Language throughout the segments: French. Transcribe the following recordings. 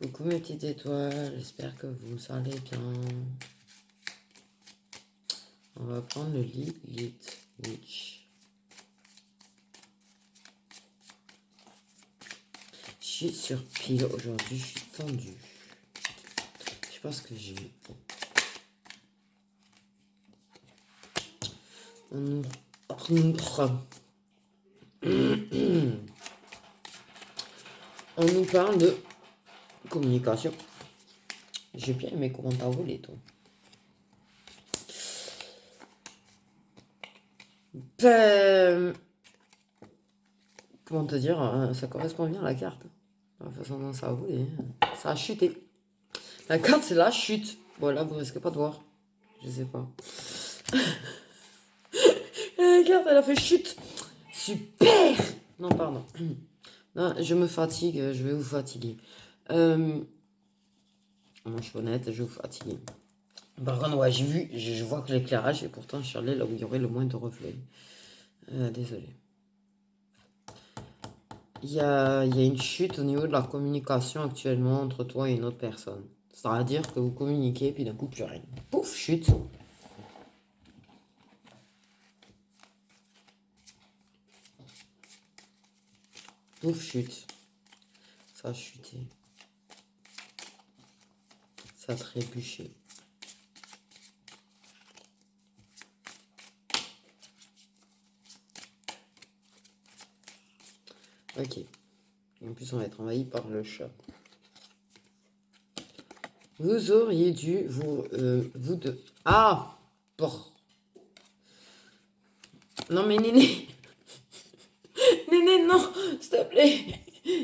Coucou mes petites étoiles, j'espère que vous allez bien. On va prendre le Lilith Witch. Je suis sur pile aujourd'hui, je suis tendue. Je pense que j'ai... On nous parle de communication. J'ai bien aimé comment t'as volé, toi. Ben, comment te dire, ça correspond bien à la carte. La façon dont ça a volé. Ça a chuté. La carte, c'est la chute. Voilà, vous risquez pas de voir. Je sais pas. La carte, elle a fait chute. Super. Non, pardon. Non, je me fatigue, je vais vous fatiguer. Moi, je suis honnête, je vais vous fatiguer. Par contre, ouais, j'ai vu, je vois que l'éclairage, et pourtant, je suis allé là où il y aurait le moins de reflets. Désolé. Il y a une chute au niveau de la communication actuellement entre toi et une autre personne. C'est-à-dire que vous communiquez, puis d'un coup, plus rien. Pouf, chute. Pouf, chute. Ça a chuté. Ça a trébuché. Ok. Et en plus, on va être envahi par le chat. Vous auriez dû vous deux... Ah bon. Non mais Néné. Néné, non. S'il te plaît.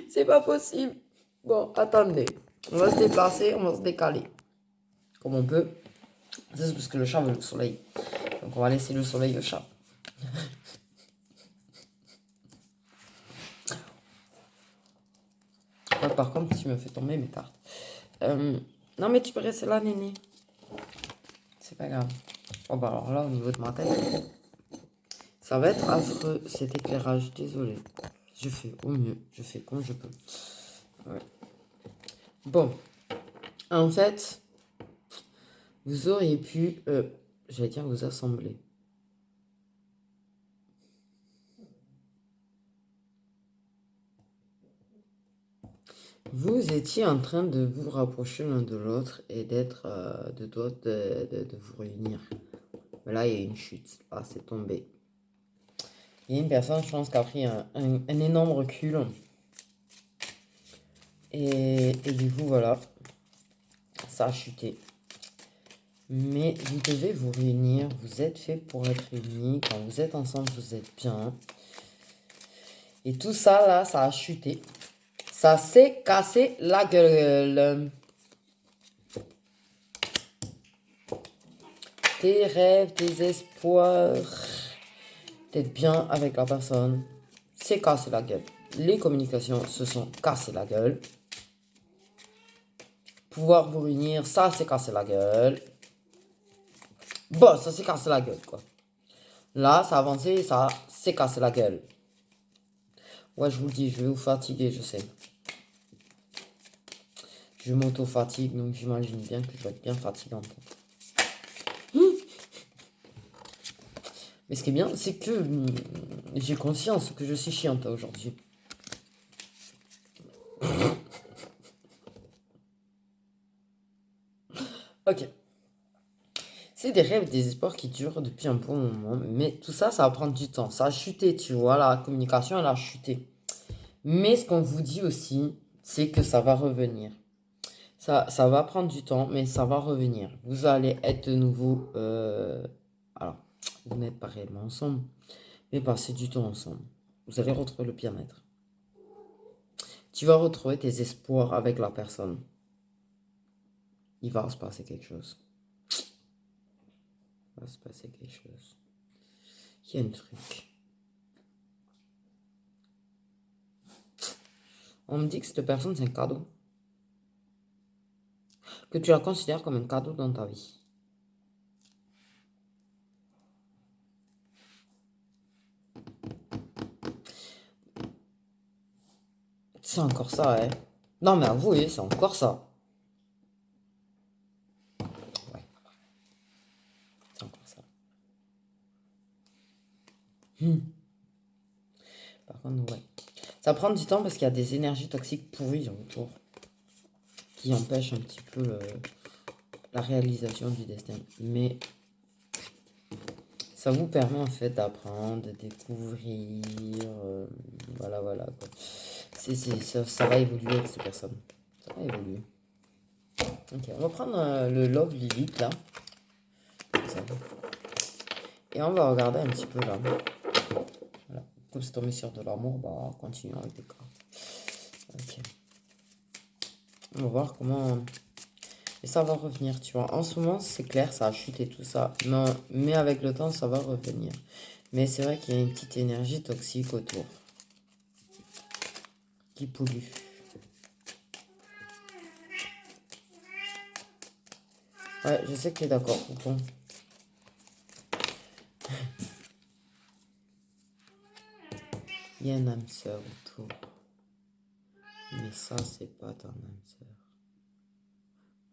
C'est pas possible. Bon, attendez. On va se déplacer, on va se décaler. Comme on peut. C'est parce que le chat veut le soleil. Donc on va laisser le soleil au chat. Ouais, par contre, tu me fais tomber mes cartes. Non mais tu peux rester là, Néné. C'est pas grave. Oh bah alors là, au niveau de ma tête, ça va être affreux cet éclairage. Désolé. Je fais au mieux. Je fais comme je peux. Ouais. Bon. En fait, vous auriez pu, j'allais dire vous assembler. Vous étiez en train de vous rapprocher l'un de l'autre et d'être de vous réunir. Mais là, il y a une chute. Là, c'est tombé. Il y a une personne, je pense, qui a pris un énorme recul. Et du coup, voilà. Ça a chuté. Mais vous devez vous réunir. Vous êtes fait pour être réunis. Quand vous êtes ensemble, vous êtes bien. Et tout ça, là, ça a chuté. Ça s'est cassé la gueule. Tes rêves, tes espoirs d'être bien avec la personne, c'est cassé la gueule. Les communications se sont cassées la gueule. Pouvoir vous réunir, ça s'est cassé la gueule. Bon, ça s'est cassé la gueule, quoi. Là, ça a avancé, ça s'est cassé la gueule. Ouais, je vous le dis, je vais vous fatiguer, je sais. Je m'auto-fatigue, donc j'imagine bien que je vais être bien fatigante. Mais ce qui est bien, c'est que j'ai conscience que je suis chiante aujourd'hui. Ok. C'est des rêves, des espoirs qui durent depuis un bon moment. Mais tout ça, ça va prendre du temps. Ça a chuté, tu vois. La communication, elle a chuté. Mais ce qu'on vous dit aussi, c'est que ça va revenir. Ça va prendre du temps, mais ça va revenir. Vous allez être de nouveau... alors, vous n'êtes pas réellement ensemble, mais passez du temps ensemble. Vous allez retrouver le bien-être. Tu vas retrouver tes espoirs avec la personne. Il va se passer quelque chose. Il va se passer quelque chose. Il y a un truc. On me dit que cette personne, c'est un cadeau. Que tu la considères comme un cadeau dans ta vie. C'est encore ça, hein. Non, mais avouez, c'est encore ça. Ouais, c'est encore ça. Hmm. Par contre, ouais. Ça prend du temps parce qu'il y a des énergies toxiques pourries autour qui empêchent un petit peu la réalisation du destin. Mais ça vous permet en fait d'apprendre, de découvrir. Voilà, voilà. Quoi. Ça va évoluer avec ces personnes. Ça va évoluer. Ok, on va prendre le Love Lilith là. Comme ça. Et on va regarder un petit peu là. Voilà. Comme c'est tombé sur de l'amour, bah on continue avec des cartes. Ok. On va voir comment. Et ça va revenir, tu vois. En ce moment, c'est clair, ça a chuté tout ça. Non, mais avec le temps, ça va revenir. Mais c'est vrai qu'il y a une petite énergie toxique autour qui pollue. Ouais, je sais que tu es d'accord, Coupon. Il y a une âme sœur autour. Mais ça, c'est pas ton âme sœur.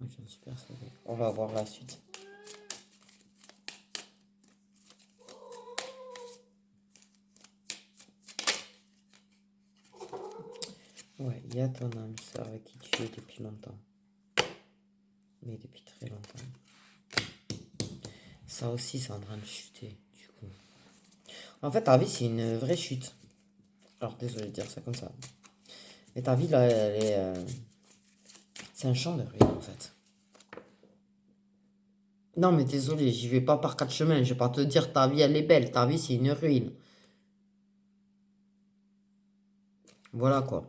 Moi, j'en suis persuadée. On va voir la suite. Ouais, il y a ton âme sœur avec qui tu es depuis longtemps. Mais depuis très longtemps. Ça aussi, c'est en train de chuter, du coup. En fait, ta vie, c'est une vraie chute. Alors, désolé de dire ça comme ça. Mais ta vie, là, elle est... c'est un champ de ruines, en fait. Non, mais désolé, j'y vais pas par quatre chemins. Je vais pas te dire ta vie, elle est belle. Ta vie, c'est une ruine. Voilà, quoi.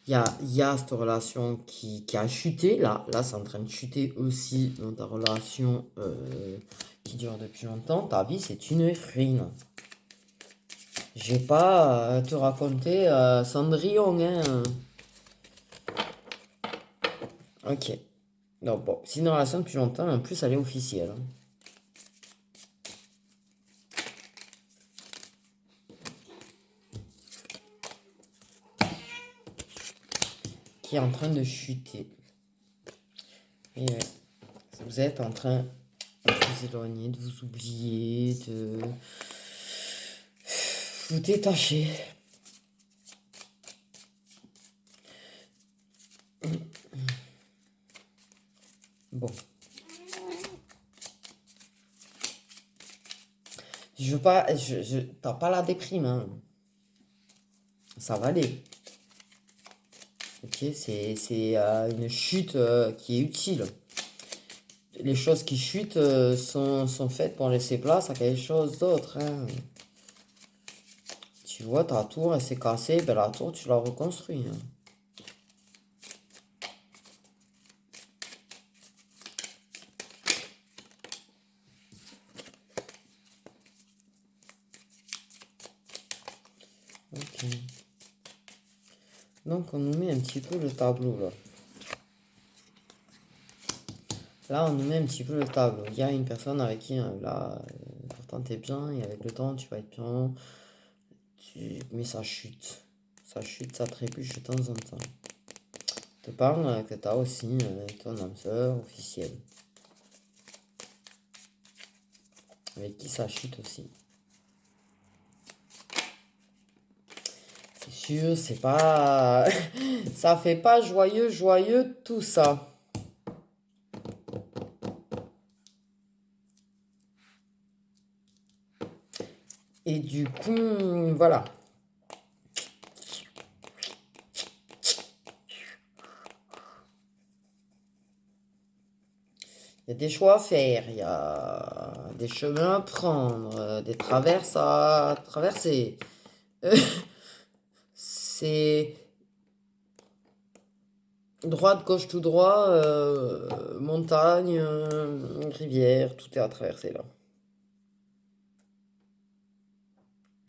Il y a cette relation qui a chuté. Là, c'est en train de chuter aussi dans ta relation qui dure depuis longtemps. Ta vie, c'est une ruine. Je vais pas te raconter Cendrillon, hein. Ok. Non, bon, c'est une relation depuis longtemps, en plus, elle est officielle. Hein. Qui est en train de chuter. Et ouais, vous êtes en train de vous éloigner, de vous oublier, de vous détacher. Bon. Je veux pas. T'as pas la déprime, hein. Ça va aller. Ok, c'est une chute qui est utile. Les choses qui chutent sont faites pour laisser place à quelque chose d'autre. Hein. Tu vois, ta tour, elle s'est cassée, ben la tour, tu la reconstruis. Hein. Ok. Donc, on nous met un petit peu le tableau, là. Là, on nous met un petit peu le tableau. Il y a une personne avec qui, là, pourtant, t'es bien, et avec le temps, tu vas être bien. Mais ça chute. Ça chute, ça trébuche de temps en temps. Je te parle que t'as aussi ton âme sœur officielle. Avec qui ça chute aussi. C'est sûr, c'est pas... ça fait pas joyeux tout ça. Et du coup, voilà. Il y a des choix à faire, il y a des chemins à prendre, des traverses à traverser. C'est droite, gauche, tout droit, montagne, rivière, tout est à traverser là.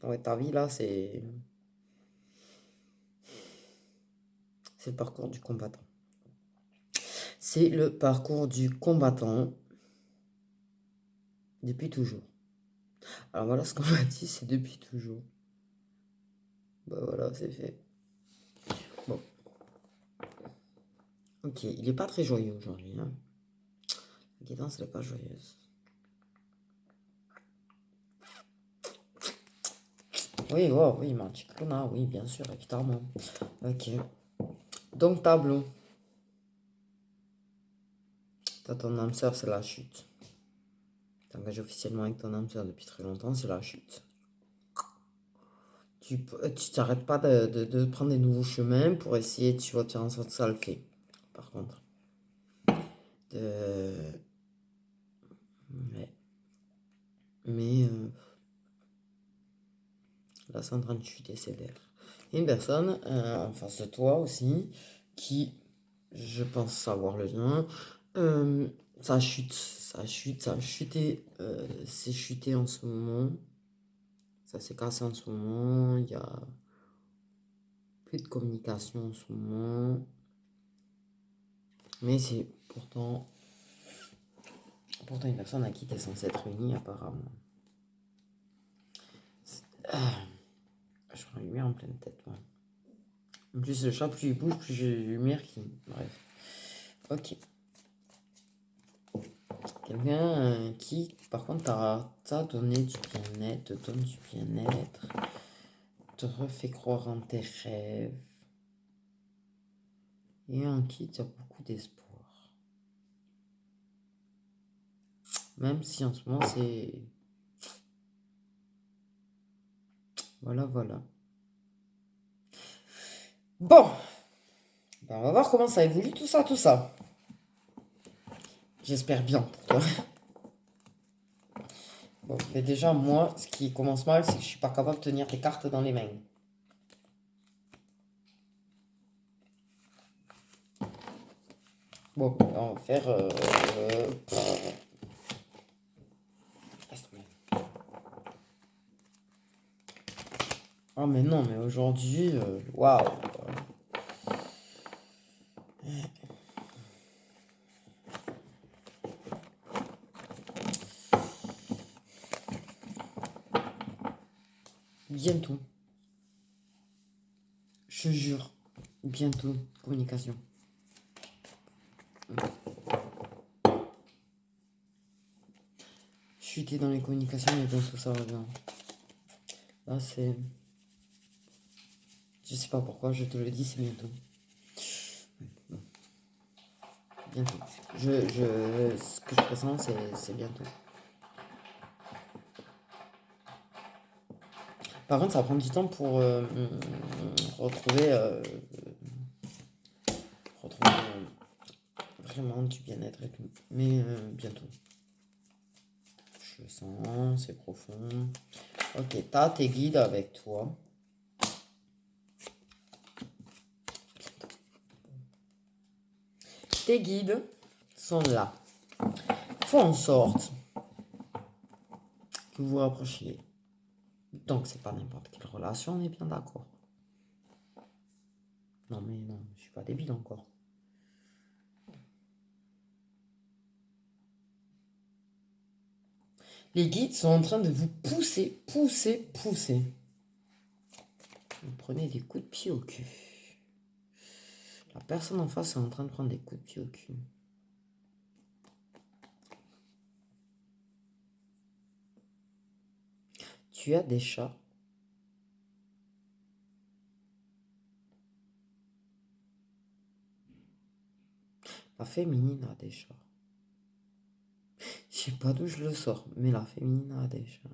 Ouais, ta vie là, c'est le parcours du combattant. C'est le parcours du combattant depuis toujours. Alors voilà ce qu'on m'a dit, c'est depuis toujours. Bah voilà, c'est fait. Ok, il n'est pas très joyeux aujourd'hui. Hein. La guidance, elle n'est pas joyeuse. Oui, oh, oui, Manchiclona, oui, bien sûr, évidemment. Ok. Donc, tableau. T'as ton âme sœur, c'est la chute. T'es engagé officiellement avec ton âme sœur depuis très longtemps, c'est la chute. Tu t'arrêtes pas de prendre des nouveaux chemins pour essayer, tu vas te faire en sorte que ça le fait. Par contre. Ouais. Mais là, c'est en train de chuter sévère. Il y a une personne en face de toi aussi qui, je pense savoir le lien, ça chute, ça chute, ça a chuté, c'est chuté en ce moment. Ça s'est cassé en ce moment. Il y a plus de communication en ce moment. Mais c'est pourtant une personne à qui tu es censé être unie apparemment. Je prends la lumière en pleine tête. Ouais. En plus, le chat, plus il bouge, plus j'ai la lumière qui... Bref. Ok. Quelqu'un qui, par contre, t'a donné du bien-être, te donne du bien-être, te refait croire en tes rêves, et en qui tu as beaucoup d'espoir. Même si en ce moment, c'est... Voilà, voilà. Bon. Ben, on va voir comment ça évolue, tout ça, tout ça. J'espère bien pour toi. Bon, mais déjà, moi, ce qui commence mal, c'est que je suis pas capable de tenir tes cartes dans les mains. Bon, on va faire... Ah mais non, mais aujourd'hui, waouh. Bientôt. Je te jure. Bientôt. Communication. Chuter dans les communications et bientôt ça va bien. Là c'est... Je sais pas pourquoi, je te le dis, c'est bientôt. Bientôt. Ce que je pressens, c'est bientôt. Par contre, ça va prendre du temps pour retrouver vraiment du bien-être et tout. Mais bientôt. Je le sens, c'est profond. Ok, t'as tes guides avec toi. Tes guides sont là. Font en sorte que vous vous rapprochiez. Donc, c'est pas n'importe quelle relation, on est bien d'accord. Non, mais non, je suis pas débile encore. Les guides sont en train de vous pousser. Vous prenez des coups de pied au cul. La personne en face est en train de prendre des coups de pied au cul. Tu as des chats. La féminine a des chats. Je sais pas d'où je le sors, mais la féminine a des chats.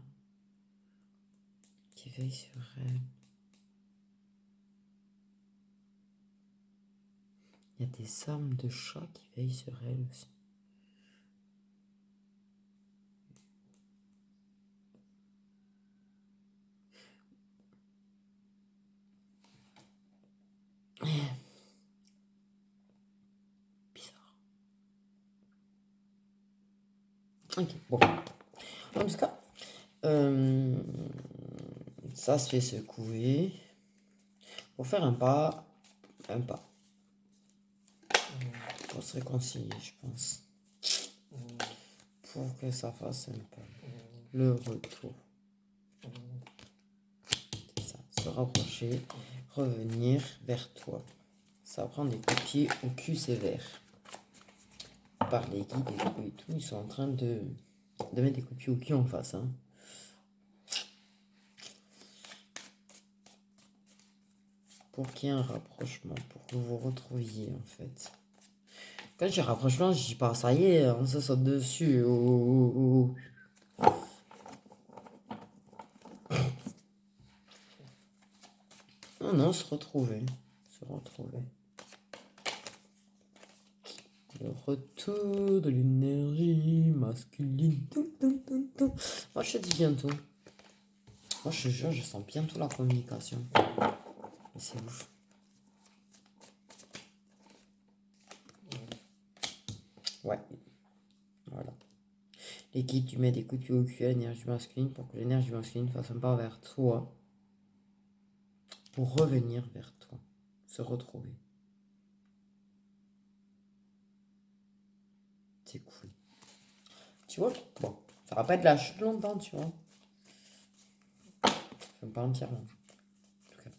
Qui veillent sur elle. Il y a des âmes de chats qui veillent sur elle aussi. Bizarre. Ok, bon. En tout cas, ça se fait secouer. Pour faire un pas. Pour se réconcilier, je pense. Pour que ça fasse un peu le retour. C'est ça, se rapprocher, revenir vers toi. Ça prend des coups de pied au cul sévère. Par les guides et tout, ils sont en train de mettre des coups de pied au cul en face. Hein. Pour qu'il y ait un rapprochement, pour que vous vous retrouviez en fait. Quand je dis rapprochement, je dis pas ça y est, on se saute dessus. Oh, oh, oh. Non, non, se retrouver. Se retrouver. Le retour de l'énergie masculine. Moi, je te dis bientôt. Moi, je te jure, je sens bientôt la communication. Et c'est ouf. Ouais. Voilà. Les guides, tu mets des coups de pied au cul à l'énergie masculine pour que l'énergie masculine fasse un pas vers toi. Pour revenir vers toi. Se retrouver. C'est cool. Tu vois? Bon, ça va pas être la chute longtemps, tu vois. Enfin, pas entièrement. En tout cas.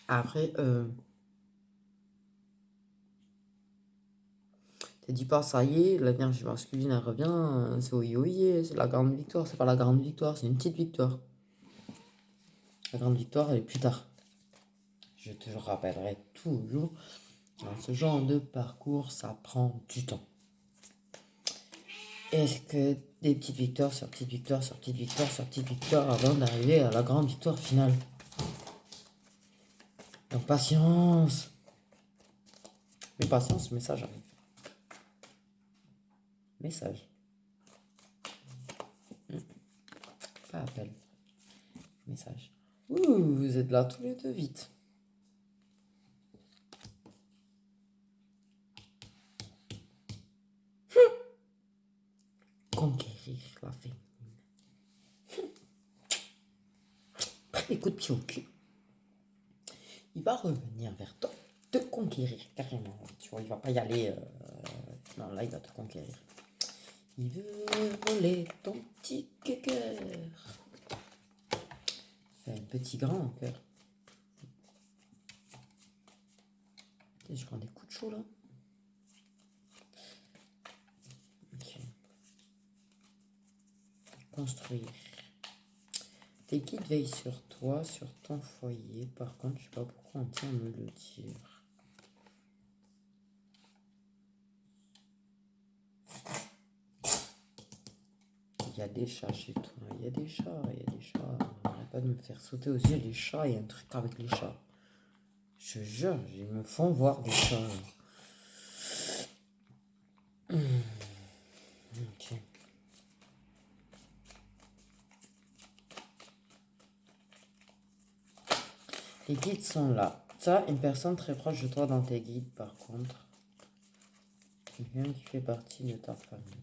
Après, t'as dit pas, ça y est, l'énergie masculine, elle revient, c'est oui, c'est la grande victoire. C'est pas la grande victoire, c'est une petite victoire. La grande victoire, elle est plus tard. Je te rappellerai toujours, dans ce genre de parcours, ça prend du temps. Est-ce que des petites victoires sur petites victoires sur petites victoires sur petites victoires avant d'arriver à la grande victoire finale? Donc patience. Mais patience, message arrive. Message. Pas appel. Message. Ouh, vous êtes là tous les deux vite. Conquérir la féminine. Prends des coups de pied au cul. Il va revenir vers toi, te conquérir carrément. Tu vois, il va pas y aller. Non, là, il va te conquérir. Il veut voler ton petit cœur. C'est un petit grand cœur. Je prends des coups de chaud là. Ok. Construire. Tes guides veillent sur toi, sur ton foyer. Par contre, je sais pas pourquoi on tient à me le dire. Il y a des chats chez toi. Il y a des chats, il y a des chats. Arrête pas de me faire sauter aux yeux les chats. Il y a un truc avec les chats. Je te jure, ils me font voir des chats. Ok. Les guides sont là. Ça, une personne très proche de toi dans tes guides, par contre. Quelqu'un qui fait partie de ta famille.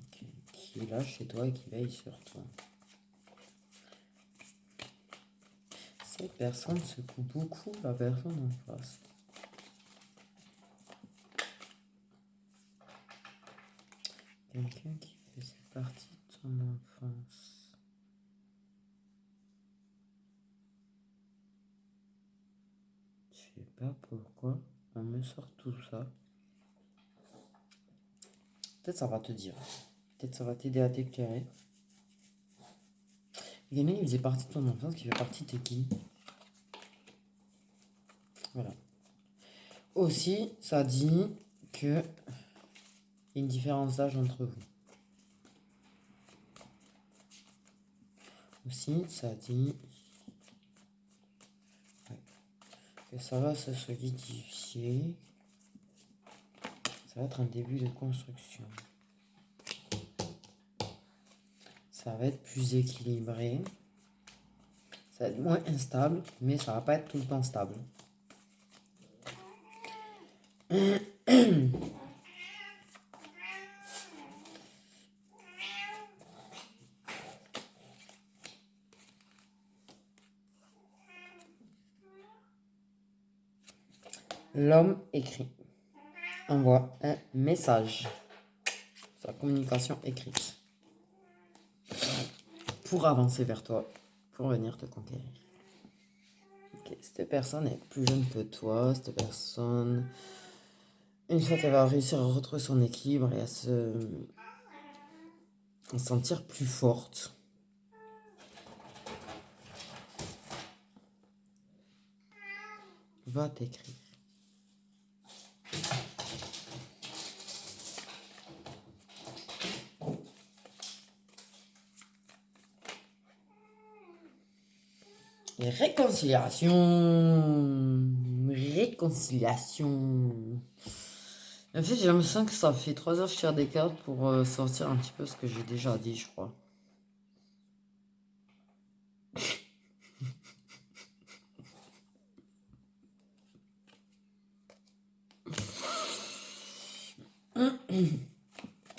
Okay. Qui est là chez toi et qui veille sur toi. Cette personne secoue beaucoup la personne en face. Quelqu'un qui faisait partie de ton enfance. Je sais pas pourquoi on me sort tout ça. Peut-être ça va te dire. Peut-être ça va t'aider à t'éclairer. Quelqu'un qui faisait partie de ton enfance, qui fait partie de qui? Voilà. Aussi, ça dit que il y a une différence d'âge entre vous. Aussi, ça dit que ça va se solidifier. Ça va être un début de construction. Ça va être plus équilibré. Ça va être moins instable, mais ça va pas être tout le temps stable. L'homme écrit. Envoie un message. Sa communication écrite. pour avancer vers toi, pour venir te conquérir. Ok, cette personne est plus jeune que toi, cette personne, une fois qu'elle va réussir à retrouver son équilibre et à se sentir plus forte, va t'écrire. Et réconciliation. En fait, j'ai l'impression que ça fait 3 heures que je tire des cartes pour sortir un petit peu ce que j'ai déjà dit, je crois.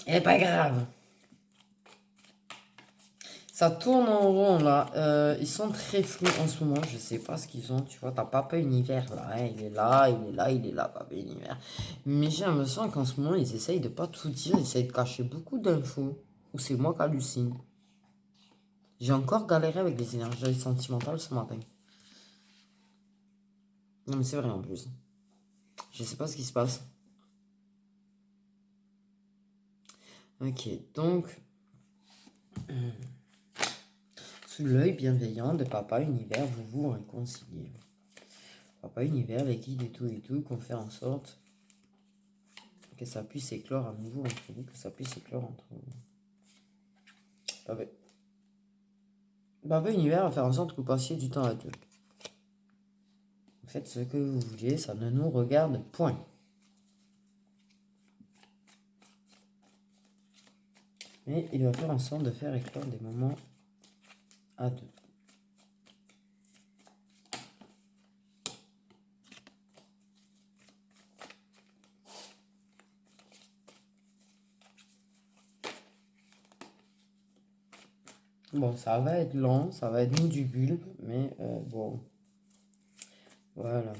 Et pas grave. Ça tourne en rond là. Ils sont très flous en ce moment. Je sais pas ce qu'ils ont. Tu vois, t'as Papa Univers là. Hein. Il est là, il est là, il est là, Papa Univers. Mais j'ai l'impression qu'en ce moment, ils essayent de pas tout dire. Ils essayent de cacher beaucoup d'infos. Ou c'est moi qui hallucine. J'ai encore galéré avec des énergies sentimentales ce matin. Non mais c'est vrai en plus. Je sais pas ce qui se passe. Ok, donc... Sous l'œil bienveillant de Papa Univers, vous vous réconciliez. Papa Univers, les guides et tout, qu'on fait en sorte que ça puisse éclore à nouveau entre vous, que ça puisse éclore entre vous. Papa Univers va faire en sorte que vous passiez du temps à deux. Faites ce que vous voulez, ça ne nous regarde point. Mais il va faire en sorte de faire éclore des moments à deux. Bon, ça va être lent, ça va être mou du bulbe, mais bon, voilà.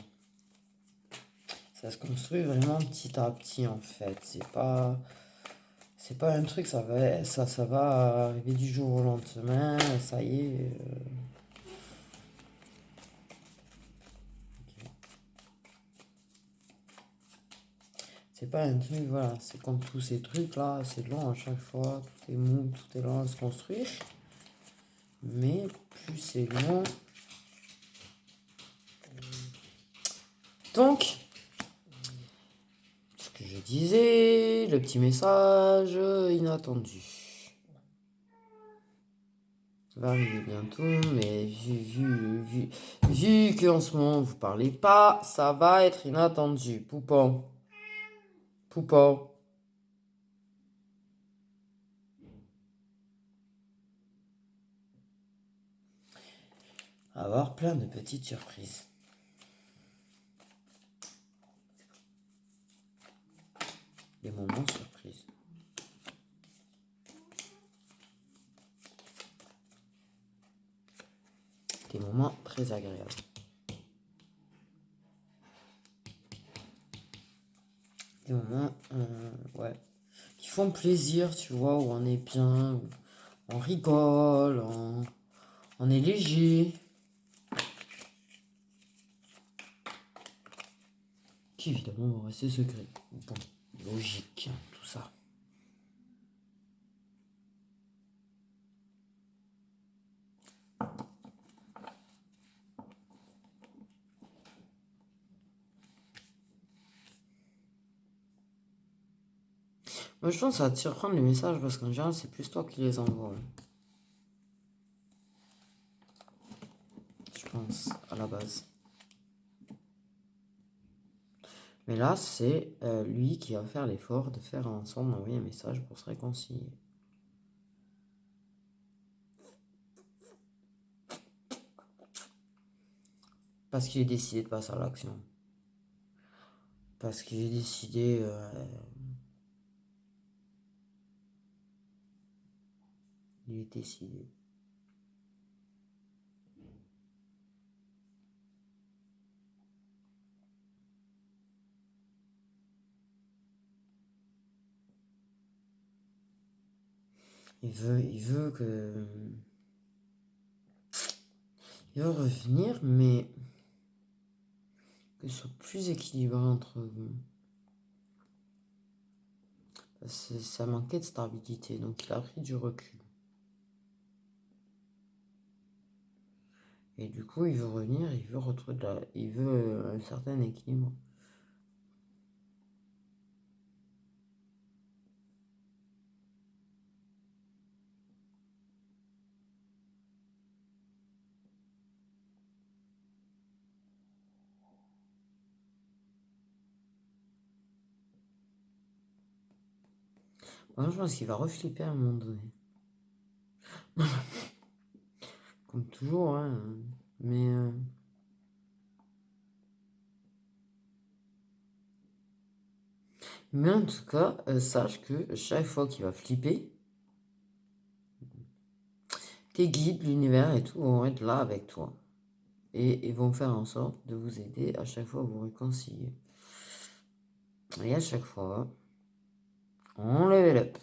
Ça se construit vraiment petit à petit en fait. C'est pas un truc, ça va arriver du jour au lendemain, ça y est. Ok. C'est pas un truc, voilà, c'est comme tous ces trucs là, c'est long à chaque fois, tout est mou, tout est lent à se construire. Mais plus c'est long. Donc, ce que je disais, le petit message inattendu. Ça va arriver bientôt, mais vu qu'en ce moment vous parlez pas, ça va être inattendu. Poupon. Poupon. Avoir plein de petites surprises. Des moments surprises. Des moments très agréables. Des moments, ouais, qui font plaisir, tu vois, où on est bien, où on rigole, on est léger. Qui évidemment vont rester secrets. Bon, logique, tout ça. Moi, je pense que ça va te surprendre les messages parce qu'en général, c'est plus toi qui les envoies. Je pense, à la base. Mais là, c'est lui qui va faire l'effort de faire ensemble envoyer un message pour se réconcilier. Parce qu'il est décidé de passer à l'action. Parce qu'il est décidé... il est décidé. Il veut que... Il veut revenir, mais que ce soit plus équilibré entre vous. Ça manquait de stabilité, donc il a pris du recul. Et du coup, il veut revenir, il veut retrouver il veut un certain équilibre. Moi, je pense qu'il va reflipper à un moment donné. Comme toujours, hein. Mais en tout cas, sache que chaque fois qu'il va flipper, tes guides, l'univers et tout vont être là avec toi. Et ils vont faire en sorte de vous aider à chaque fois à vous réconcilier. Et à chaque fois, on level up.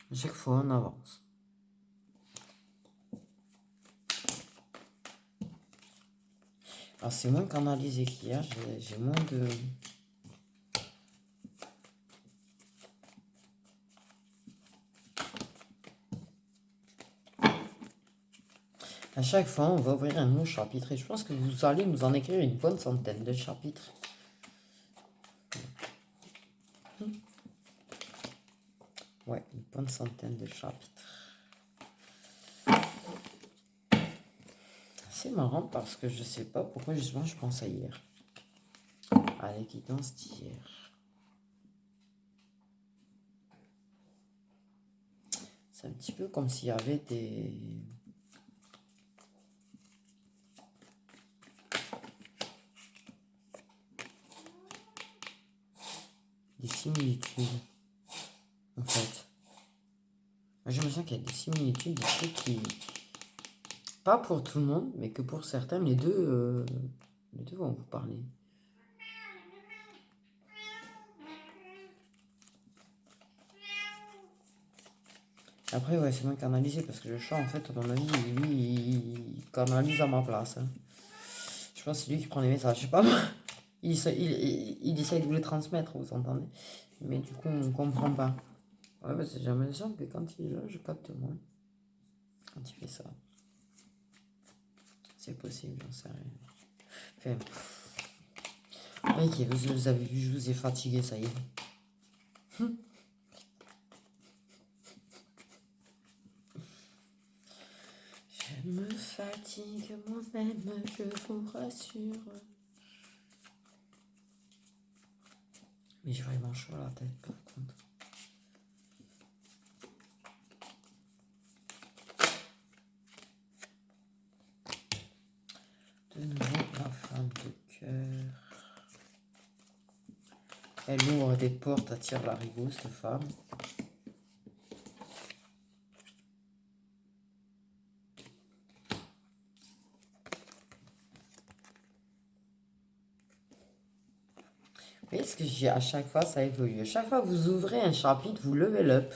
À chaque fois, on avance. Alors, c'est moins canalisé qu'hier, j'ai moins de... À chaque fois, on va ouvrir un nouveau chapitre et je pense que vous allez nous en écrire une bonne centaine de chapitres. Ouais, une bonne centaine de chapitres. C'est marrant parce que je sais pas pourquoi justement je pense à hier. À l'équidance d'hier. C'est un petit peu comme s'il y avait des similitudes. En fait. Moi, j'ai l'impression qu'il y a des similitudes, des trucs qui... Pas pour tout le monde, mais que pour certains, les deux vont vous parler. Après, ouais, c'est moins canalisé parce que le chat, en fait, à mon avis, lui, il canalise à ma place. Hein. Je pense que c'est lui qui prend les messages. Je sais pas, il essaye de vous les transmettre, vous entendez? Mais du coup, on comprend pas. Ouais, parce que j'ai l'impression que quand il est là, je capte moins. Quand il fait ça. C'est possible, j'en sais rien. Enfin, ok, vous avez vu, je vous ai fatigué, ça y est. Je me fatigue moi-même, je vous rassure. Mais j'ai vraiment chaud à la tête, par contre. De nouveau, la femme de cœur. Elle ouvre des portes, attire l'arigot, cette femme. Vous voyez ce que je dis à chaque fois, ça évolue. À chaque fois que vous ouvrez un chapitre, vous levez l'up.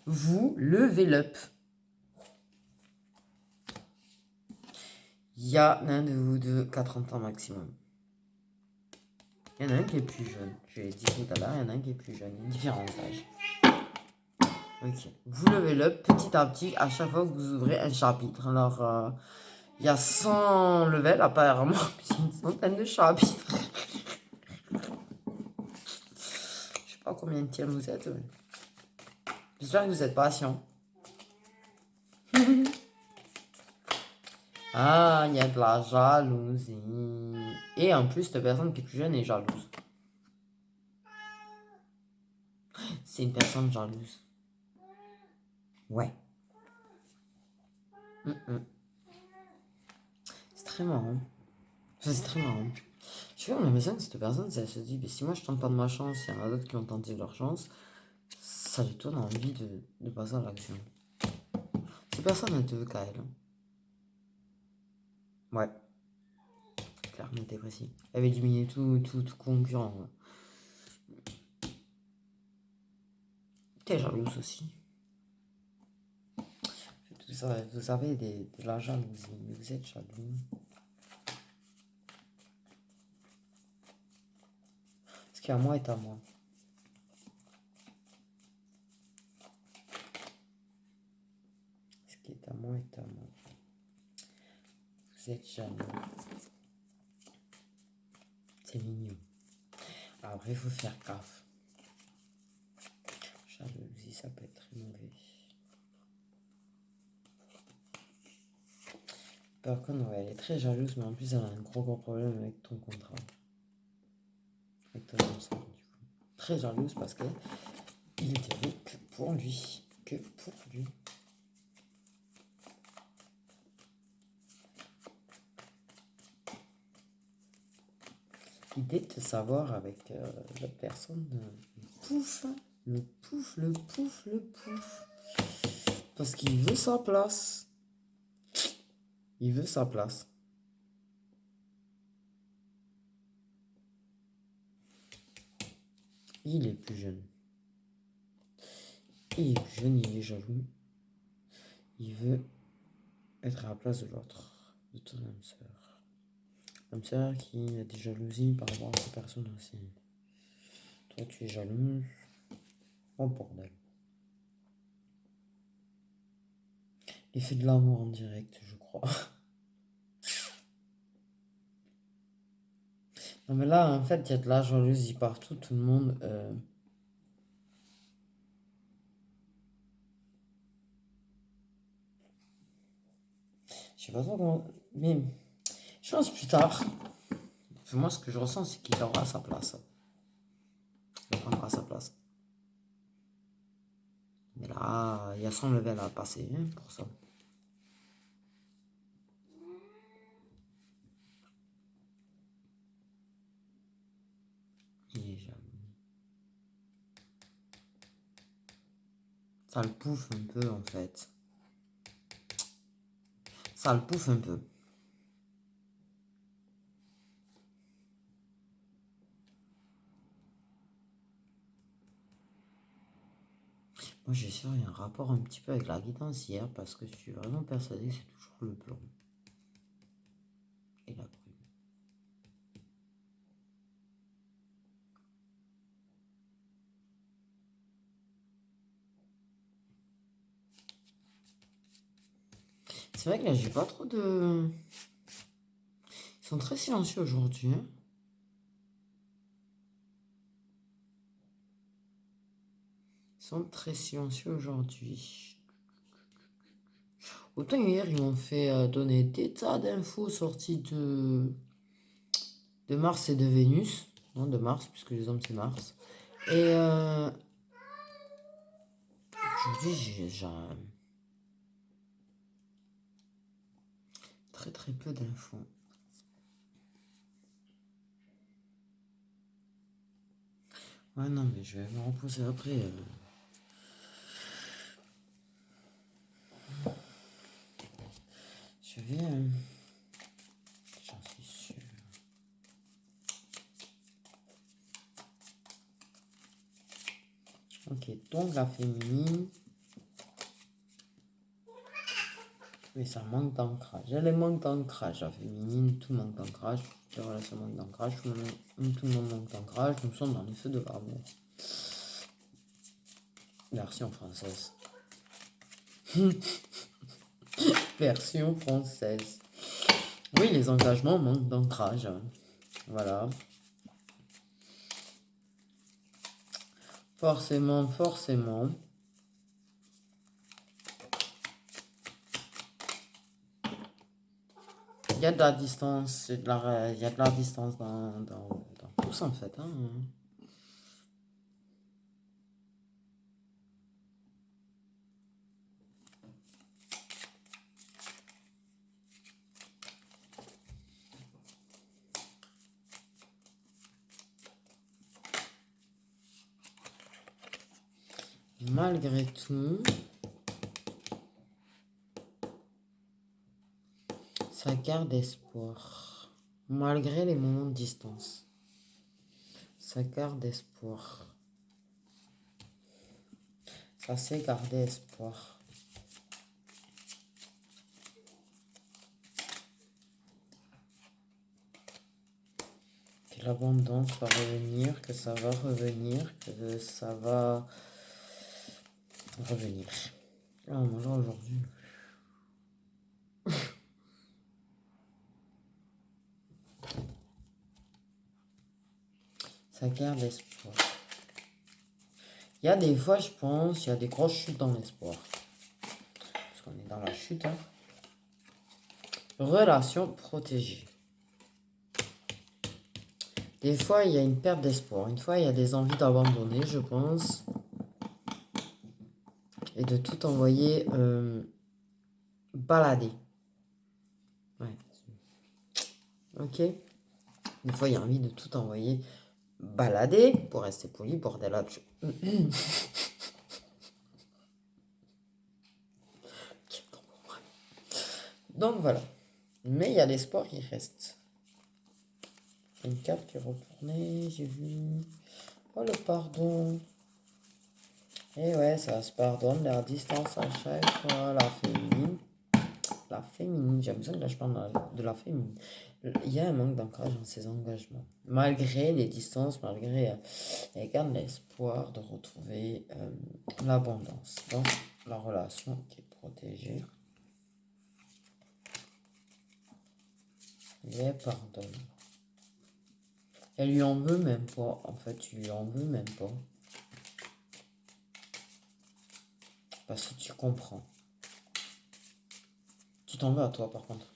Vous levez l'up. Il y a un de vous deux qui a 30 ans maximum. Il y en a un qui est plus jeune. Je l'ai dit tout à l'heure, il y en a un qui est plus jeune. Il y a une différence d'âge. Ok. Vous levez l'up petit à petit à chaque fois que vous ouvrez un chapitre. Alors, il y a 100 levels apparemment. C'est une centaine de chapitres. Je sais pas combien de tiers vous êtes. Mais... J'espère que vous êtes patient. Ah, il y a de la jalousie. Et en plus, cette personne qui est plus jeune est jalouse. C'est une personne jalouse. Ouais. C'est très marrant. Enfin, c'est très marrant. Je suis comme l'impression que cette personne, elle se dit, mais si moi je tente pas de ma chance, il y en a d'autres qui ont tenté leur chance, ça lui donne envie de passer à l'action. Cette personne, elle te veut qu'à elle. Hein. Ouais. Clairement, t'es précis. Elle avait diminué tout concurrent. Ouais. T'es jalouse aussi. Vous avez de la jalousie, mais vous êtes jaloux. Ce qui est à moi est à moi. Ce qui est à moi est à moi. Vous êtes jaloux. C'est mignon. Après, il faut faire gaffe. Jalousie, ça peut être très mauvais. Par contre, ouais, elle est très jalouse, mais en plus, elle a un gros problème avec ton contrat. Avec ton ensemble, du coup. Très jalouse parce que il était vu que pour lui. Que pour lui. L'idée de te savoir avec la personne, pouf, le pouf, le pouf, le pouf. Parce qu'il veut sa place. Il veut sa place. Il est plus jeune. Il est plus jeune, il est jaloux. Il veut être à la place de l'autre, de ton âme sœur. Âme sœur qui a des jalousies par rapport à ces personnes aussi. Toi, tu es jaloux. Oh bordel. L'effet de l'amour en direct, je crois. Non mais là, en fait, il y a de la jalousie partout, tout le monde. Je sais pas trop comment. Mais je pense plus tard. Moi, ce que je ressens, c'est qu'il aura sa place. Il prendra sa place. Mais là, il y a 100 levels à passer pour ça. Il est jaloux. Ça le pouffe un peu en fait. Ça le pouffe un peu. Moi j'ai sûr il y a un rapport un petit peu avec la guidance hier parce que je suis vraiment persuadé que c'est toujours le plomb. Et la brume. C'est vrai que là j'ai pas trop de... Ils sont très silencieux aujourd'hui. Hein. Ils sont très silencieux aujourd'hui. Autant hier ils m'ont fait donner des tas d'infos sorties de Mars et de Vénus. Non, de Mars, puisque les hommes c'est Mars. Et aujourd'hui j'ai très très peu d'infos. Ouais non mais je vais me reposer après. Je vais... J'en suis sûr. Ok, donc la féminine. Oui, ça manque d'ancrage. Elle manque d'ancrage. La féminine, tout manque d'ancrage. Les relations manquent d'ancrage. Tout le monde manque d'ancrage. Nous sommes dans les feux de l'amour. Version française. Version française. Oui, les engagements manquent d'ancrage. Voilà. Forcément, forcément. Il y a de la distance, il y a de la distance dans tout ça en fait. Hein. Malgré tout, ça garde espoir. Malgré les moments de distance. Ça garde espoir. Ça c'est garder espoir. Que l'abondance va revenir, que ça va revenir, que ça va revenir. Ah, moi là aujourd'hui. Ça garde espoir. Il y a des fois, je pense, il y a des grosses chutes dans l'espoir. Parce qu'on est dans la chute. Hein. Relation protégée. Des fois, il y a une perte d'espoir. Une fois, il y a des envies d'abandonner, je pense. Et de tout envoyer balader. Ouais. Ok. Des fois, il y a envie de tout envoyer balader. Pour rester poli, bordel là. Donc voilà. Mais il y a l'espoir qui reste. Une carte qui est retournée, j'ai vu. Oh le pardon. Et ouais, ça se pardonne. La distance à chaque fois. La féminine. La féminine. J'aime ça que là je parle de la féminine. Il y a un manque d'ancrage dans ses engagements. Malgré les distances, malgré. Elle garde l'espoir de retrouver l'abondance dans la relation qui est protégée. Elle pardonne. Elle lui en veut même pas. En fait, tu lui en veux même pas. Parce que tu comprends. Tu t'en veux à toi, par contre.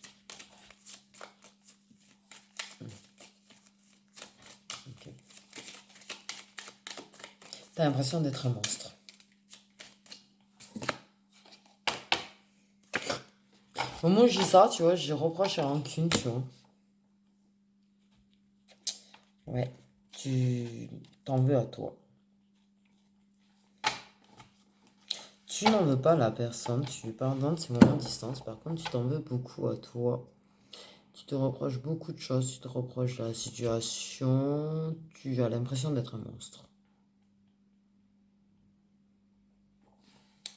Okay. T'as l'impression d'être un monstre. Au moment où je dis ça, tu vois, je reproche à rancune, tu vois. Ouais, tu t'en veux à toi. Tu n'en veux pas la personne, tu lui pardonnes ces moments de distance. Par contre, tu t'en veux beaucoup à toi. Tu te reproches beaucoup de choses, tu te reproches la situation. Tu as l'impression d'être un monstre.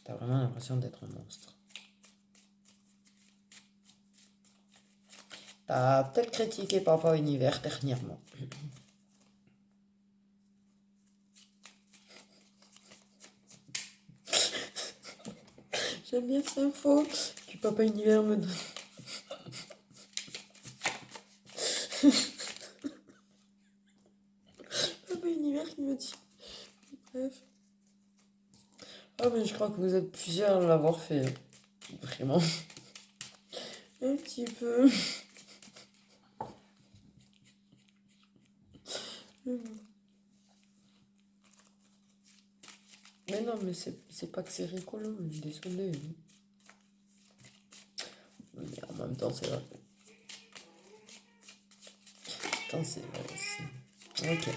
Tu as vraiment l'impression d'être un monstre. Tu as peut-être critiqué Papa Univers dernièrement. J'aime bien cette info que Papa Univers me donne. Papa Univers qui me dit. Bref. Ah mais je crois que vous êtes plusieurs à l'avoir fait. Vraiment. Un petit peu. Mais non, mais c'est pas que c'est rigolo, désolé. Mais en même temps, c'est vrai. Attends, c'est vrai aussi. Ok.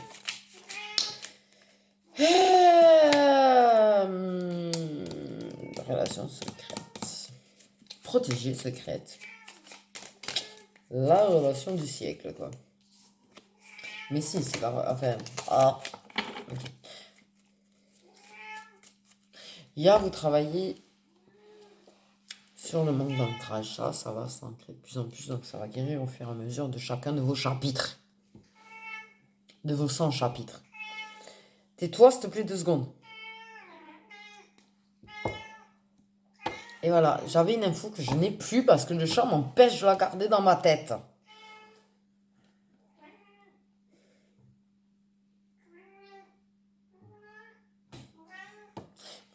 Relation secrète. Protégée secrète. La relation du siècle, quoi. Mais si, c'est la... Enfin... Ah. Okay. Hier, vous travaillez sur le manque d'ancrage. Ça va s'ancrer de plus en plus. Donc, ça va guérir au fur et à mesure de chacun de vos chapitres. De vos 100 chapitres. Tais-toi, s'il te plaît, 2 secondes. Et voilà, j'avais une info que je n'ai plus parce que le chat m'empêche de la garder dans ma tête.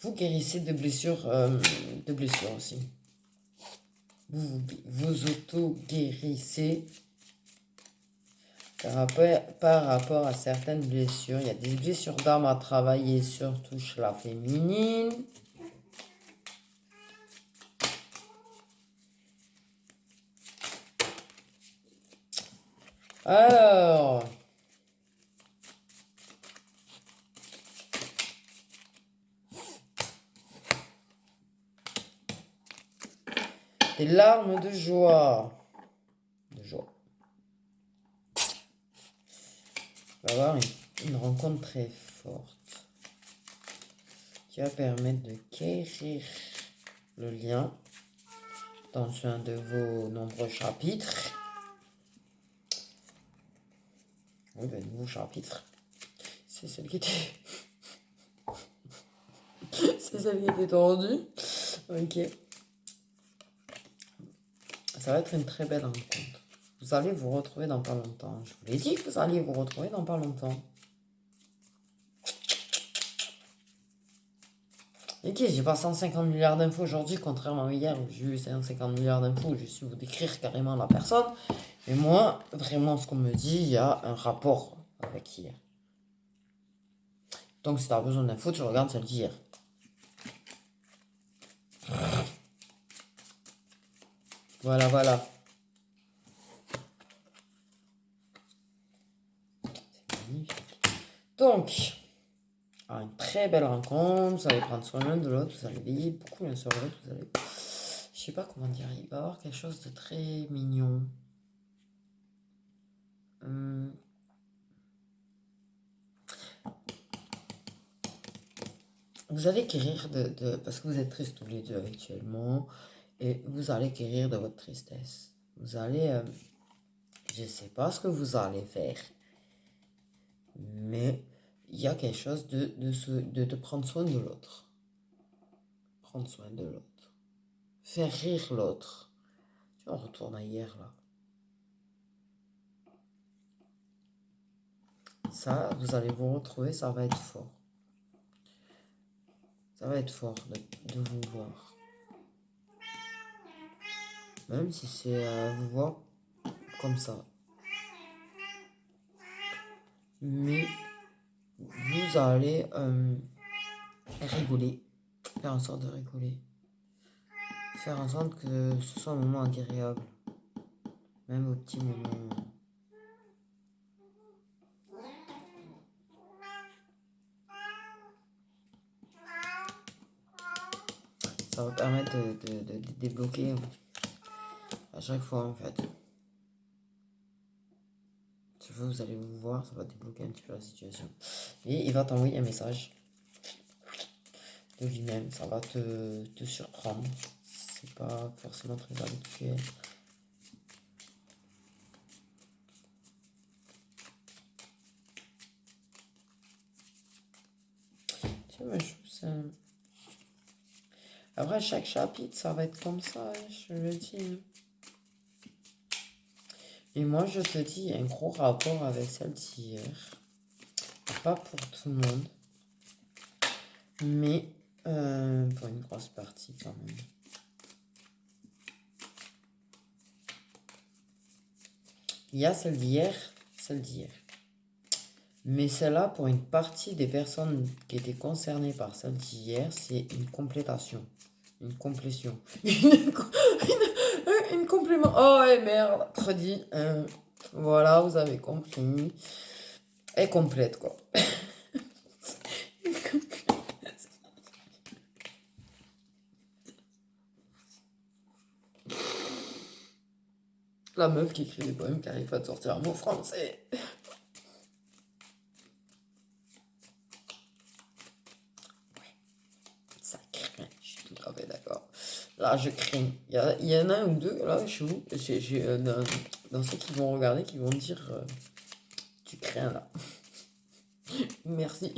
Vous guérissez de blessures aussi. Vous auto-guérissez par rapport à certaines blessures. Il y a des blessures d'âme à travailler, surtout chez la féminine. Alors... Des larmes de joie. De joie. Il va y avoir une rencontre très forte qui va permettre de guérir le lien dans un de vos nombreux chapitres. Oui, ben, nouveau chapitre. C'est celle qui était... C'est celle qui était tendue. Ok. Ça va être une très belle rencontre. Vous allez vous retrouver dans pas longtemps. Je vous l'ai dit que vous alliez vous retrouver dans pas longtemps. Ok, j'ai pas 150 milliards d'infos aujourd'hui, contrairement à hier où j'ai eu 150 milliards d'infos, j'ai su vous décrire carrément la personne. Mais moi, vraiment, ce qu'on me dit, il y a un rapport avec hier. Donc, si tu as besoin d'infos, tu regardes celle d'hier. Voilà, voilà. C'est magnifique. Donc, une très belle rencontre, vous allez prendre soin l'un de l'autre, vous allez veiller beaucoup l'un sur l'autre, vous allez... Je sais pas comment dire, il va y avoir quelque chose de très mignon. Vous allez guérir parce que vous êtes tristes tous les deux actuellement, et vous allez guérir de votre tristesse. Vous allez... je sais pas ce que vous allez faire, mais il y a quelque chose de prendre soin de l'autre. Prendre soin de l'autre. Faire rire l'autre. Tu vois, on retourne à hier, là. Ça, vous allez vous retrouver, ça va être fort. Ça va être fort de vous voir. Même si c'est vous voir comme ça. Mais vous allez rigoler. Faire en sorte de rigoler. Faire en sorte que ce soit un moment agréable. Même au petit moment. Ça va permettre de débloquer à chaque fois en fait. Chaque fois que vous allez vous voir, ça va débloquer un petit peu la situation. Et il va t'envoyer un message de lui-même. Ça va te surprendre. C'est pas forcément très habituel. Tiens, mais je trouve ça... Après, chaque chapitre, ça va être comme ça, je le dis. Et moi, je te dis, il y a un gros rapport avec celle d'hier. Pas pour tout le monde. Mais pour une grosse partie quand même. Il y a celle d'hier. Mais celle-là, pour une partie des personnes qui étaient concernées par celle d'hier, c'est une complétation. Une complétion. Une complément. Oh, ouais, merde. Redit. Voilà, vous avez compris. Elle complète, quoi. La meuf qui écrit des poèmes qui arrive à te sortir un mot français. Ça craint, je suis tout à fait d'accord. Là, je crains. Il y en a un ou deux, là, chez vous. J'ai dans ceux qui vont regarder, qui vont dire tu crains, là. Merci.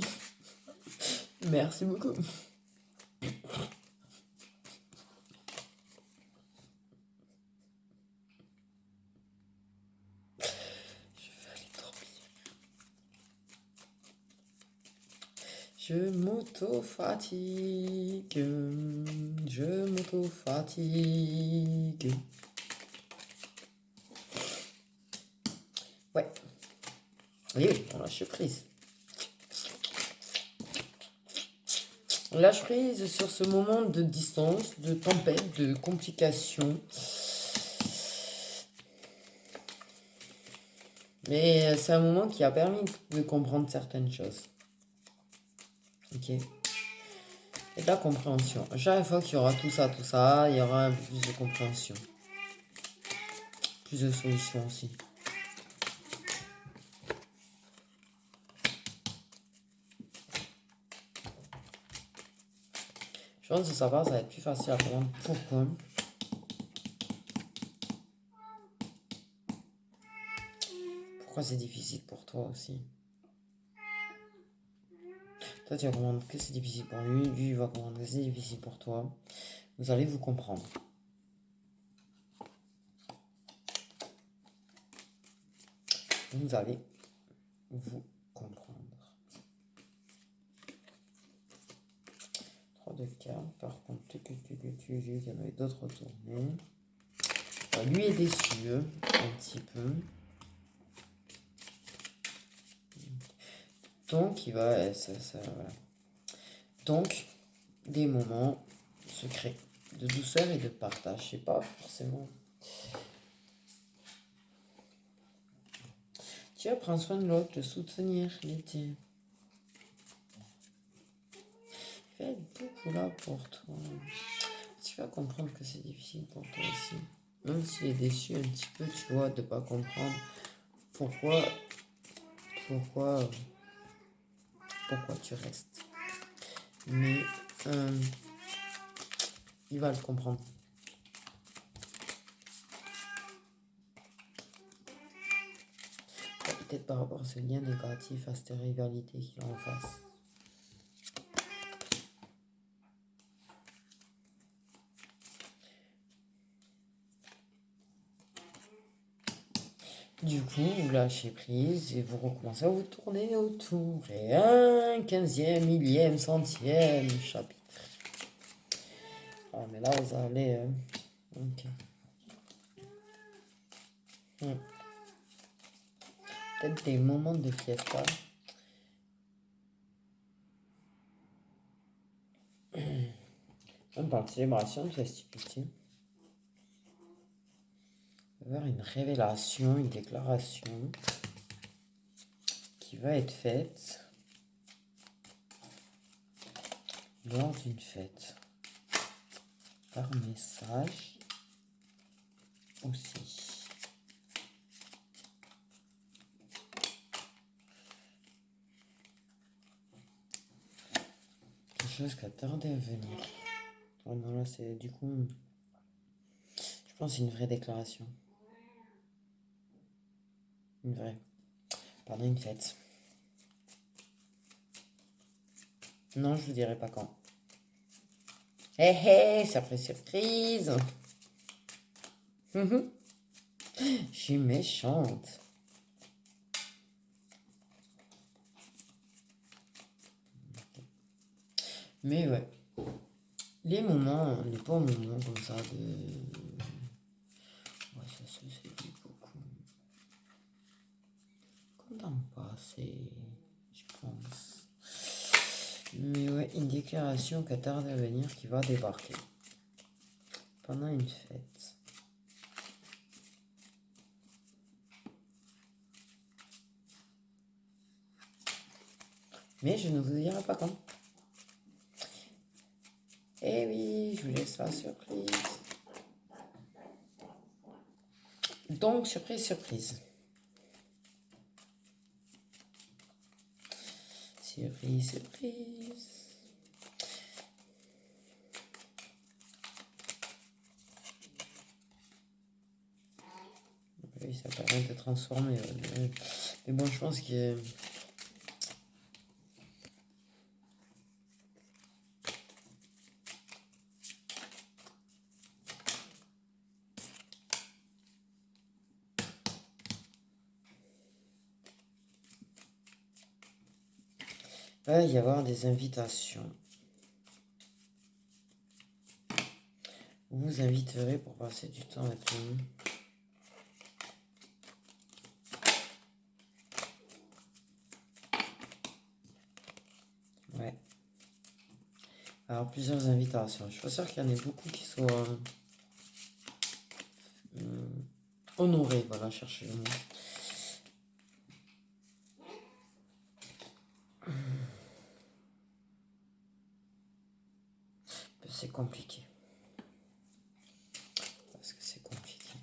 Merci beaucoup. Je m'auto-fatigue. Je m'auto-fatigue. Ouais. Oui, on lâche prise. On lâche prise sur ce moment de distance, de tempête, de complications. Mais c'est un moment qui a permis de comprendre certaines choses. Ok. Et de la compréhension. À chaque fois qu'il y aura tout ça, il y aura un peu plus de compréhension. Plus de solutions aussi. Je pense que ça va être plus facile à comprendre. Pourquoi? Pourquoi c'est difficile pour toi aussi? Toi, tu vas comprendre que c'est difficile pour lui. Lui, il va comprendre que c'est difficile pour toi. Vous allez vous comprendre. Vous allez vous comprendre. 3 de cartes. Par contre, il y en avait d'autres retournés. Lui est déçu, un petit peu. Donc, il va... voilà. Donc, des moments secrets de douceur et de partage. Je sais pas forcément. Tu vas prendre soin de l'autre, le soutenir, l'aider. Il va être beaucoup là pour toi. Tu vas comprendre que c'est difficile pour toi aussi. Même s'il est déçu un petit peu, tu vois, de pas comprendre pourquoi tu restes. Mais il va le comprendre. Peut-être par rapport à ce lien négatif, à cette rivalité qu'il a en face. Du coup, vous lâchez prise et vous recommencez à vous tourner autour. Et un 15e, millième, centième chapitre. Ah, mais là, vous allez... ok. Peut-être des moments de fiesta. On parle de célébration, de festivité. Il va y avoir une révélation, une déclaration qui va être faite lors d'une fête. Par message aussi. Quelque chose qui a tardé à venir. Oh non, là, c'est du coup... Je pense que c'est une vraie déclaration. Une vraie. Pendant une fête. Non, je vous dirai pas quand. Hé hé, surprise, surprise. Je suis méchante. Mais ouais. Les moments, les bons moments comme ça de... Ouais, ça se dit beaucoup. Quand on passe, je pense. Mais ouais, une déclaration qui tarde à venir qui va débarquer. Pendant une fête. Mais je ne vous dirai pas quand. Eh oui, je vous laisse la surprise. Donc, surprise, surprise. Surprise, surprise. Oui, ça permet de transformer. Mais bon, je pense que... Il va y avoir des invitations. Vous vous inviterez pour passer du temps avec nous. Ouais. Alors, plusieurs invitations. Je suis pas sûr qu'il y en ait beaucoup qui soient honorés. Voilà, cherchez le mot. C'est compliqué. Parce que c'est compliqué.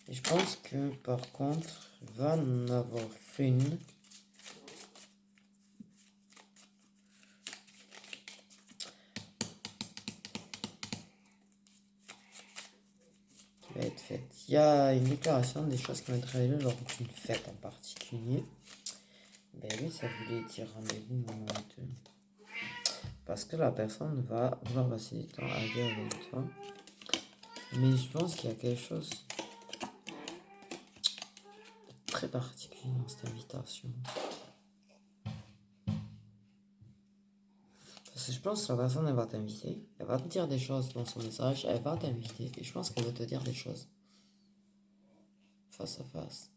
Et je pense que par contre, il va en avoir une va être faite. Il y a une déclaration des choses qui vont être révélées lors d'une fête en particulier. Ben oui, ça voulait dire rendez-vous momenteux. Parce que la personne va vouloir passer du temps à dire avec toi. Mais je pense qu'il y a quelque chose de très particulier dans cette invitation. Parce que je pense que la personne, elle va t'inviter. Elle va te dire des choses dans son message. Elle va t'inviter. Et je pense qu'elle va te dire des choses. Face à face.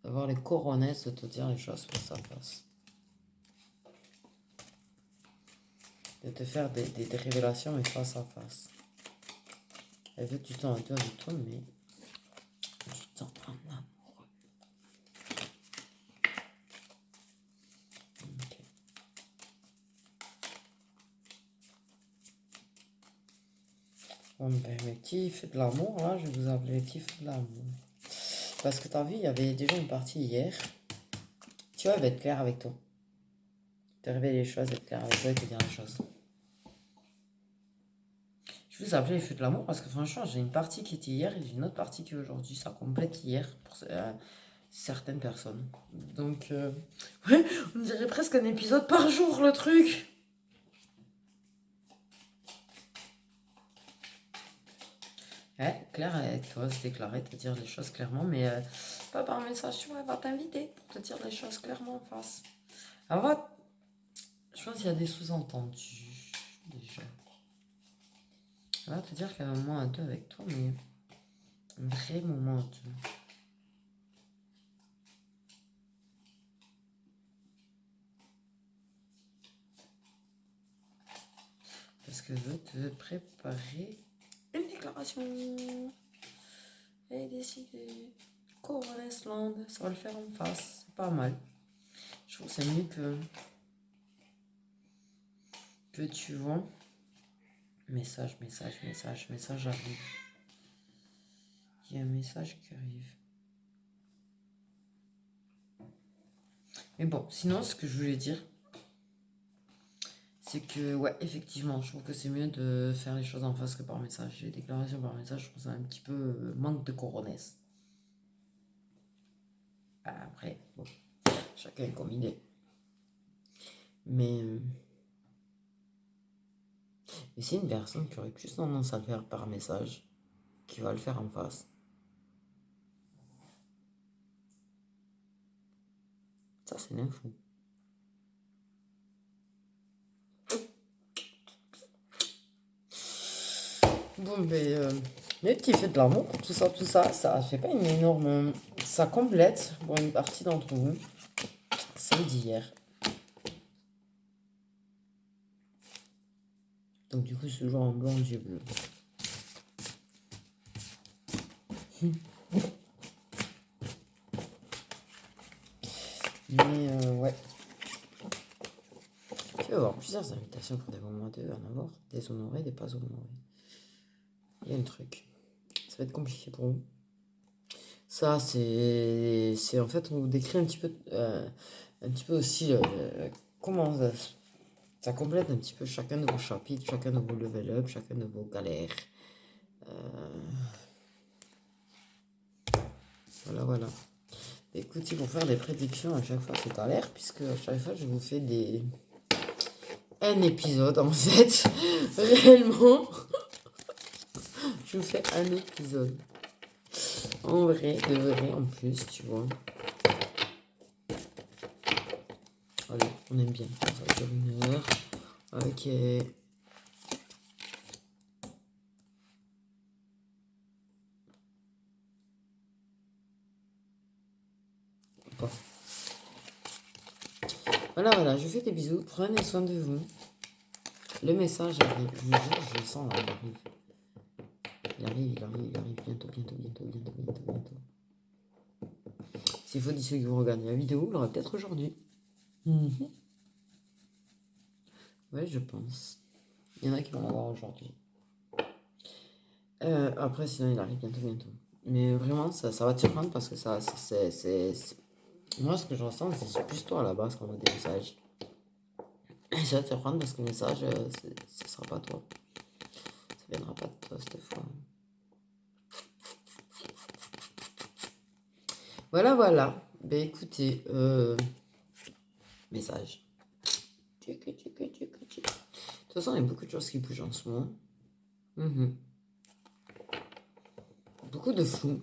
D'avoir les coronesses de te dire les choses face à face. De te faire des révélations, mais face à face. Elle veut du temps à toi, mais du temps en amoureux. Ok. Bon, ben, mes petits feux de l'amour, là, je vais vous appeler les petits feux de l'amour. Parce que t'as vu, il y avait déjà une partie hier. Tu vois, elle va être claire avec toi. Te révéler les choses, être claire avec toi et te dire les choses. Je vous appelais les feux de l'amour parce que franchement, j'ai une partie qui était hier et j'ai une autre partie qui est aujourd'hui. Ça complète hier pour certaines personnes. Donc, ouais, on dirait presque un épisode par jour, le truc. Ouais, Claire avec toi, se déclarer, te dire les choses clairement, mais pas par message, tu vois, elle va t'inviter pour te dire les choses clairement en face. Elle va... Je pense qu'il y a des sous-entendus, déjà. Elle va te dire qu'il y a un moment à deux avec toi, mais un vrai moment à deux. Parce que je veux te préparer une déclaration. Et décider. Coroness Land, ça va le faire en face. C'est pas mal. Je trouve que c'est mieux que tu vois. Message arrive. Il y a un message qui arrive. Mais bon, sinon, ce que je voulais dire, c'est que, ouais, effectivement, je trouve que c'est mieux de faire les choses en face que par message. Les déclarations par message, je trouve ça un petit peu manque de coronesse. Après, bon, chacun comme il est. Mais c'est une personne qui aurait plus tendance à le faire par message, qui va le faire en face. Ça, c'est l'info. Bon, ben, mes petits faits de l'amour, tout ça, ça fait pas une énorme... Ça complète pour une partie d'entre vous. Samedi hier. Donc du coup, c'est toujours en blanc, yeux bleus. Mais ouais. Tu vas avoir plusieurs invitations pour des moments de en avoir. Des honorés, des pas honorés. Il y a un truc. Ça va être compliqué pour vous. Ça, c'est en fait, on vous décrit un petit peu aussi comment ça complète un petit peu chacun de vos chapitres, chacun de vos level up, chacun de vos galères. Voilà. Écoutez, pour faire des prédictions à chaque fois, c'est galère, puisque à chaque fois, je vous fais un épisode, en fait. Réellement, je vous fais un épisode. En vrai, de vrai, en plus, tu vois. Allez, on aime bien. Ça dure 1 heure. Ok. Bon. Voilà, je vous fais des bisous. Prenez soin de vous. Le message arrive. Je vous jure, je le sens là, il arrive. Il arrive bientôt. S'il faut dire ceux qui vont regarder la vidéo, il aura peut-être aujourd'hui. Ouais, je pense. Il y en a qui vont l'avoir aujourd'hui. Après, sinon, il arrive bientôt. Mais vraiment, ça va te surprendre parce que ça, c'est... Moi, ce que je ressens, c'est plus toi à la base quand on voit des messages. Et ça va te surprendre parce que le message, ce sera pas toi. Ça viendra pas de toi cette fois. Voilà, voilà. Ben écoutez, message. Tchic, tchic, tchic, tchic. De toute façon, il y a beaucoup de choses qui bougent en ce moment. Beaucoup de flou.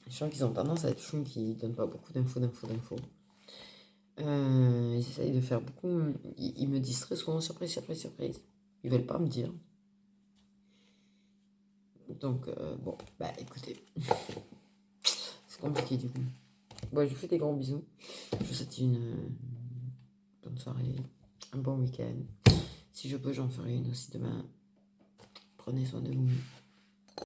Les gens qui ont tendance à être flous, qui ne donnent pas beaucoup d'infos. Ils essayent de faire beaucoup. Ils me disent très souvent surprise. Ils veulent pas me dire. Donc, bon, bah écoutez. C'est compliqué du coup. Bon, je vous fais des grands bisous. Je vous souhaite une bonne soirée, un bon week-end. Si je peux, j'en ferai une aussi demain. Prenez soin de vous.